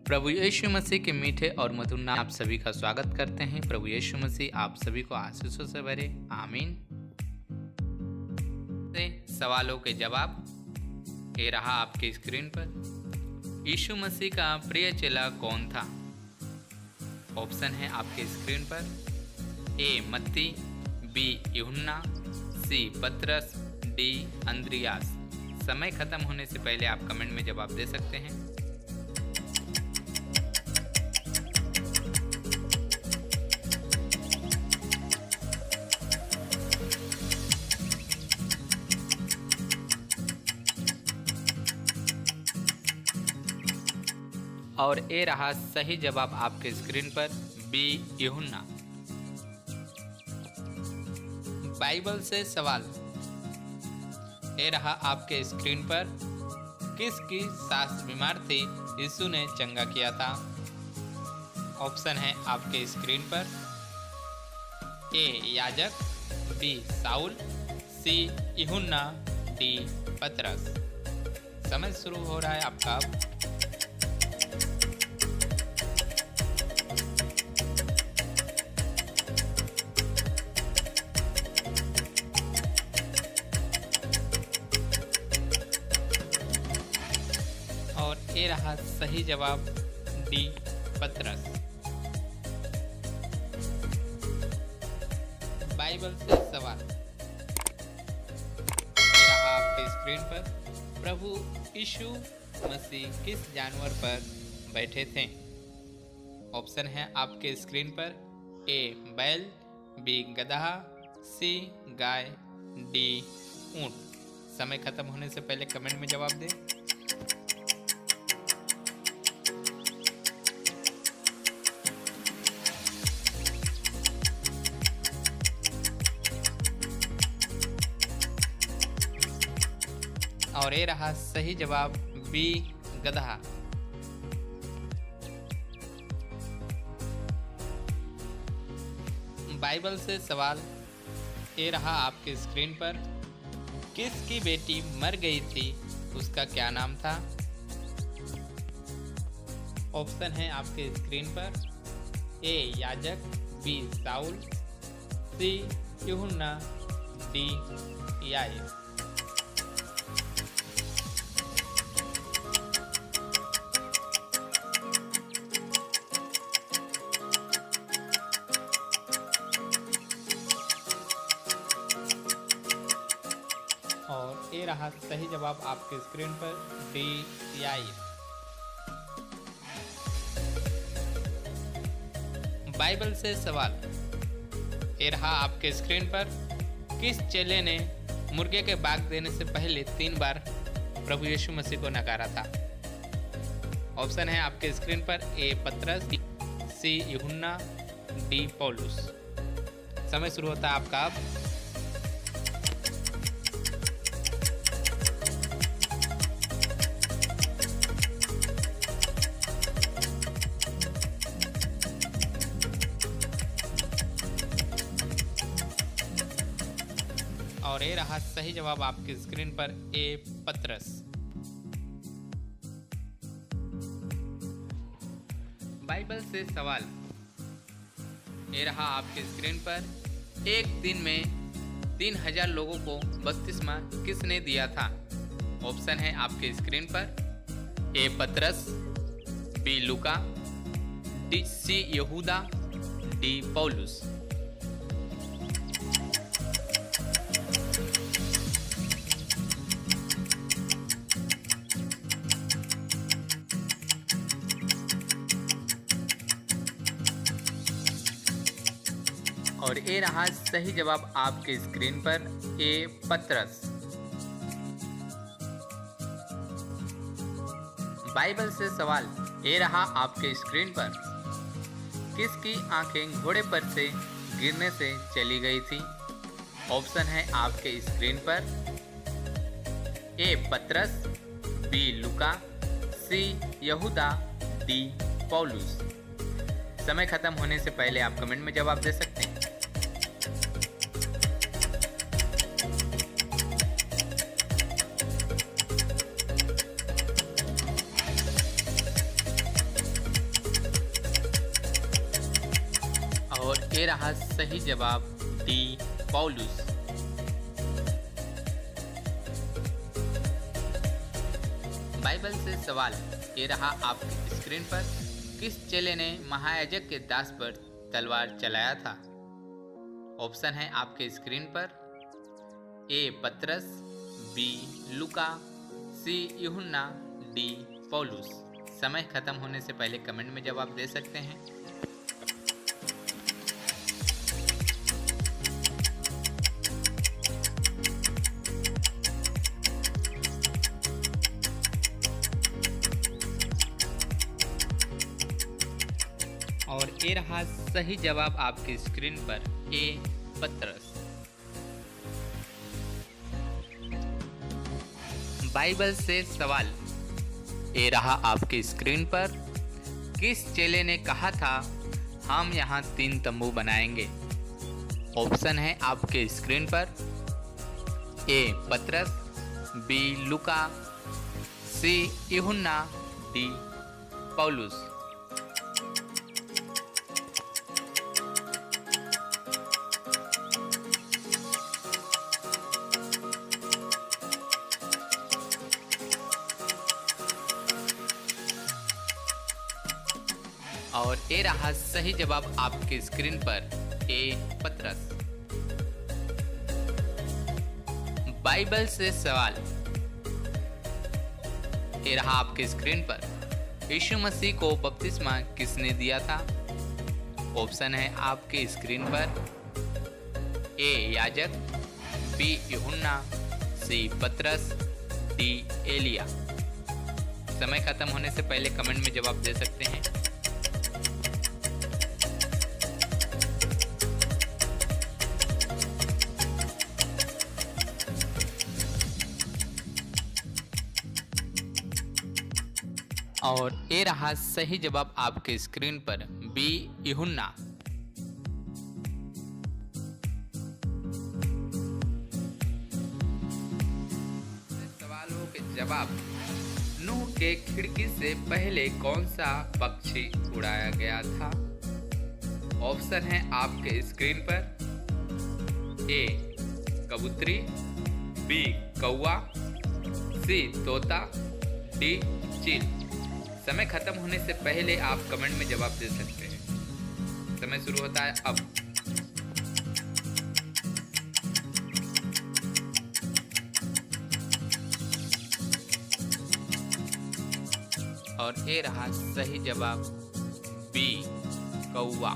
प्रभु यीशु मसीह के मीठे और मधुर नाम आप सभी का स्वागत करते हैं। प्रभु यीशु मसीह आप सभी को आशीषों से भरे, आमीन। सवालों के जवाब ये रहा आपके स्क्रीन पर। यीशु मसीह का प्रिय चेला कौन था? ऑप्शन है आपके स्क्रीन पर। ए मत्ती, बी यूहन्ना, सी पतरस, डी अंद्रियास। समय खत्म होने से पहले आप कमेंट में जवाब दे सकते हैं। और ये रहा सही जवाब आपके स्क्रीन पर, बी यूहन्ना। बाइबल से सवाल ये रहा आपके स्क्रीन पर। किसकी सास बीमार थी, यीशु ने चंगा किया था? ऑप्शन है आपके स्क्रीन पर। ए याजक, बी साउल, सी यूहन्ना, डी पतरस। समय शुरू हो रहा है आपका अब। और ये रहा सही जवाब, डी पतरस। बाइबल से सवाल ये रहा आपके स्क्रीन पर। प्रभु यीशु मसीह किस जानवर पर बैठे थे? ऑप्शन है आपके स्क्रीन पर। ए बैल, बी गदहा, सी गाय, डी ऊंट। समय खत्म होने से पहले कमेंट में जवाब दें। और ये रहा सही जवाब, बी गदहा। बाइबल से सवाल ये रहा आपके स्क्रीन पर। किसकी बेटी मर गई थी, उसका क्या नाम था? ऑप्शन है आपके स्क्रीन पर। ए याजक, बी साउल, सी यूहन्ना, डी याईर। और ये रहा सही जवाब आपके स्क्रीन पर, डी याईर। बाइबल से सवाल ये रहा आपके स्क्रीन पर। किस चेले ने मुर्गे के बाग देने से पहले 3 बार प्रभु यीशु मसीह को नकारा था? ऑप्शन है आपके स्क्रीन पर। ए पतरस, सी यूहन्ना, डी पौलुस। समय शुरू होता है आपका अब। और ये रहा सही जवाब आपके स्क्रीन पर, ए पतरस। बाइबल से सवाल ये रहा आपके स्क्रीन पर। एक दिन में 3000 लोगों को बपतिस्मा किसने दिया था? ऑप्शन है आपके स्क्रीन पर। ए पतरस, बी लूका, डी सी यहूदा, डी पौलुस। और ये रहा सही जवाब आपके स्क्रीन पर, ए पतरस। बाइबल से सवाल ये रहा आपके स्क्रीन पर। किसकी आंखें घोड़े पर से गिरने से चली गई थी? ऑप्शन है आपके स्क्रीन पर। ए पतरस, बी लूका, सी यहूदा, डी पौलुस। समय खत्म होने से पहले आप कमेंट में जवाब दे सकते हैं। ये रहा सही जवाब डी पौलुस। बाइबल से सवाल ये रहा आपकी स्क्रीन पर। किस चेले ने महायाजक के दास पर तलवार चलाया था? ऑप्शन है आपके स्क्रीन पर। ए पतरस, बी लूका, सी यूहन्ना, डी पौलुस। समय खत्म होने से पहले कमेंट में जवाब दे सकते हैं। और ये रहा सही जवाब आपकी स्क्रीन पर, ए पतरस। बाइबल से सवाल ये रहा आपकी स्क्रीन पर। किस चेले ने कहा था हम यहाँ 3 तंबू बनाएंगे? ऑप्शन है आपके स्क्रीन पर। ए पतरस, बी लूका, सी यूहन्ना, डी पौलुस। और ये रहा सही जवाब आपके स्क्रीन पर, ए पतरस। बाइबल से सवाल ये रहा आपके स्क्रीन पर। यीशु मसीह को बपतिस्मा किसने दिया था? ऑप्शन है आपके स्क्रीन पर। ए याजक, बी यूहन्ना, सी पतरस, डी एलिया। समय खत्म होने से पहले कमेंट में जवाब दे सकते हैं। और ये रहा सही जवाब आपके स्क्रीन पर, बी यूहन्ना। सवालों के जवाब। नूह के खिड़की से पहले कौन सा पक्षी उड़ाया गया था? ऑप्शन है आपके स्क्रीन पर। ए कबूतरी, बी कौवा, सी तोता, डी चील। समय खत्म होने से पहले आप कमेंट में जवाब दे सकते हैं। समय शुरू होता है अब। और ये रहा सही जवाब, बी कौवा।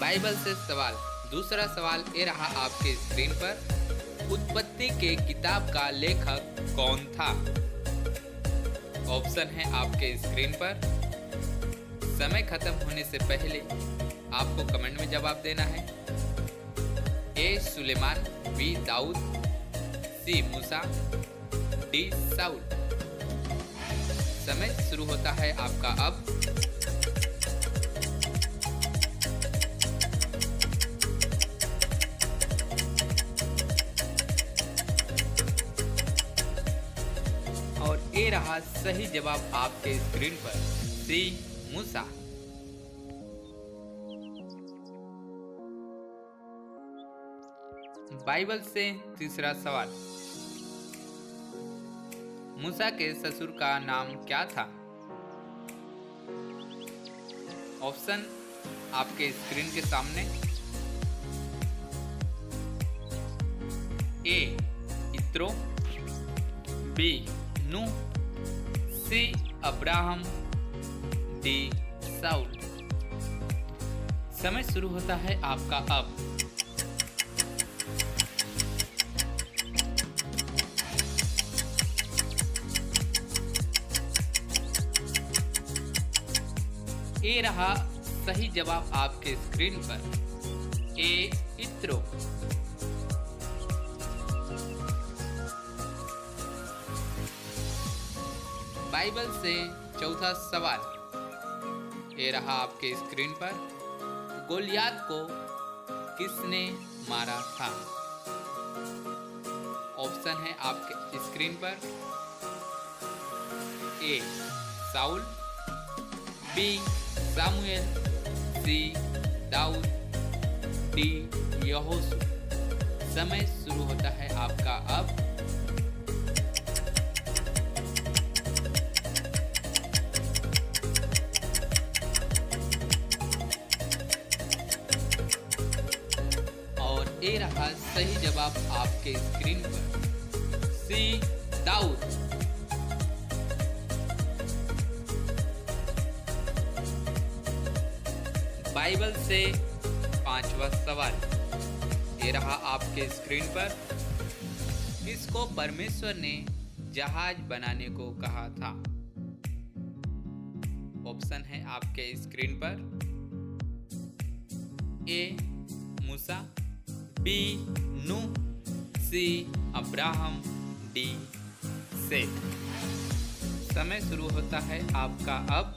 बाइबल से सवाल। दूसरा सवाल ये रहा आपके स्क्रीन पर। उत्पत्ति के किताब का लेखक कौन था? ऑप्शन है आपके स्क्रीन पर। समय खत्म होने से पहले आपको कमेंट में जवाब देना है। ए सुलेमान, बी दाऊद, सी मूसा, डी साउल। समय शुरू होता है आपका अब। और ये रहा सही जवाब आपके स्क्रीन पर, सी मूसा। बाइबल से तीसरा सवाल। मूसा के ससुर का नाम क्या था? ऑप्शन आपके स्क्रीन के सामने। ए इत्रो, बी नूह, सी अब्राहम, डी साउल। समय शुरू होता है आपका अब। ए रहा सही जवाब आपके स्क्रीन पर, ए इत्रो। बाइबल से चौथा सवाल ये रहा आपके स्क्रीन पर। गोलियात को किसने मारा था? ऑप्शन है आपके स्क्रीन पर। ए साउल, बी सामुएल, सी दाऊद, डी यहोशू। समय शुरू होता है आपका अब। और ए रहा सही जवाब आपके स्क्रीन पर, सी दाऊद। बाइबल से पांचवा सवाल, ये रहा आपके स्क्रीन पर। किसको परमेश्वर ने जहाज बनाने को कहा था? ऑप्शन है आपके स्क्रीन पर। ए मूसा, बी नूह, सी अब्राहम, डी सेत। समय शुरू होता है आपका अब।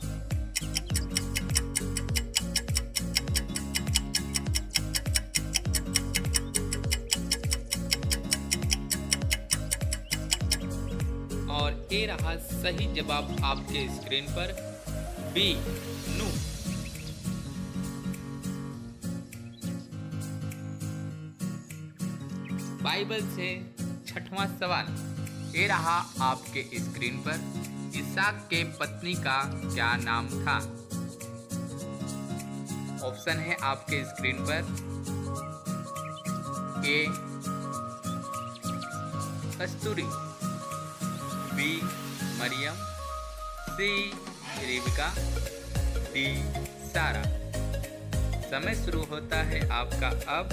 और ए रहा सही जवाब आपके स्क्रीन पर, बी नूह। बाइबल से छठवां सवाल, ये रहा आपके स्क्रीन पर। इसहाक के पत्नी का क्या नाम था? ऑप्शन है आपके स्क्रीन पर। ए कस्तूरी, बी मरियम, सी रिबिका, डी सारा। समय शुरू होता है आपका अब।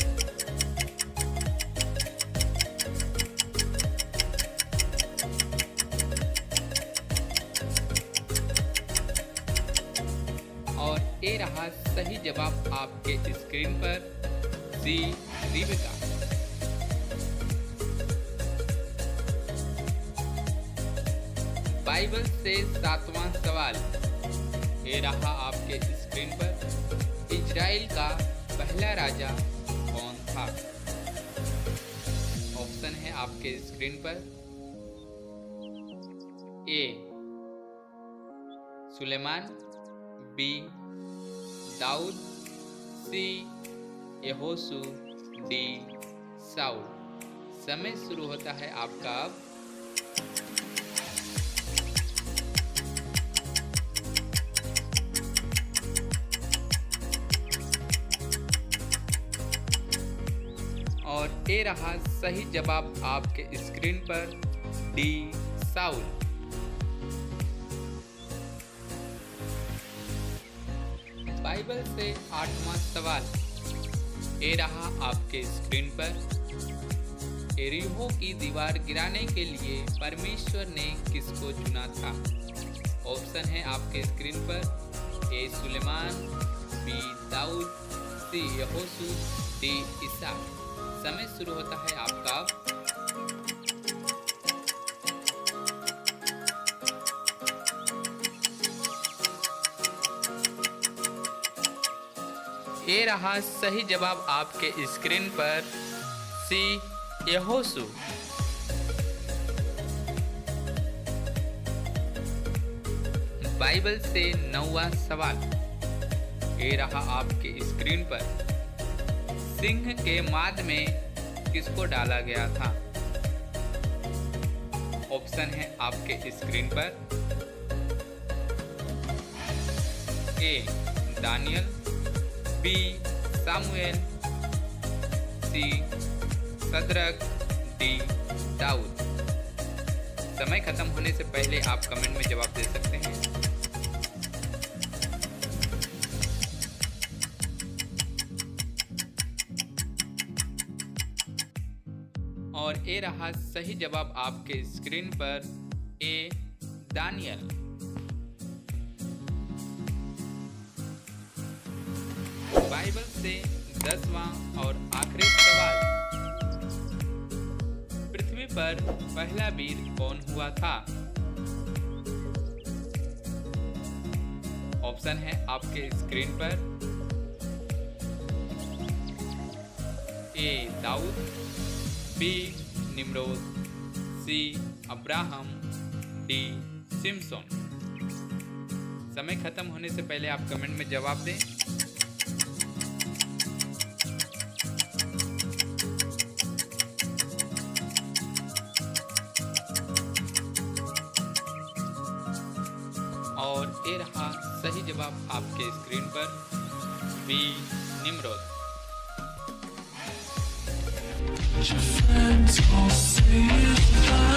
और ए रहा सही जवाब आपके स्क्रीन पर, सी रिबिका। बाइबल से सातवां सवाल, ये रहा आपके स्क्रीन पर। इजराइल का पहला राजा कौन था? ऑप्शन है आपके स्क्रीन पर। ए सुलेमान, बी दाऊद, सी यहोशू, डी साउल। समय शुरू होता है आपका अब। और ए रहा सही जवाब आपके स्क्रीन पर, डी साउल। बाइबल से आठवां सवाल, ए रहा आपके स्क्रीन पर। एरिहो की दीवार गिराने के लिए परमेश्वर ने किसको चुना था? ऑप्शन है आपके स्क्रीन पर। ए सुलेमान, बी दाऊद, सी यहोशू, डी इसहाक। समय शुरू होता है आपका। ये रहा सही जवाब आपके स्क्रीन पर, सी यहोशू। बाइबल से नौवां सवाल, ये रहा आपके स्क्रीन पर। सिंह के माद में किसको डाला गया था? ऑप्शन है आपके स्क्रीन पर। ए दानियल, बी सामुएल, सी सदरक, डी दाऊद। समय खत्म होने से पहले आप कमेंट में जवाब दे सकते हैं। और ए रहा सही जवाब आपके स्क्रीन पर, ए दानियल। बाइबल से 10वां और आखिरी सवाल, पृथ्वी पर पहला वीर कौन हुआ था? ऑप्शन है आपके स्क्रीन पर। ए दाऊद, बी निम्रोद, सी अब्राहम, डी सिम्सोन। समय खत्म होने से पहले आप कमेंट में जवाब दें। और ये रहा सही जवाब आपके स्क्रीन पर, B Nimrod. Your friends all say it's fine.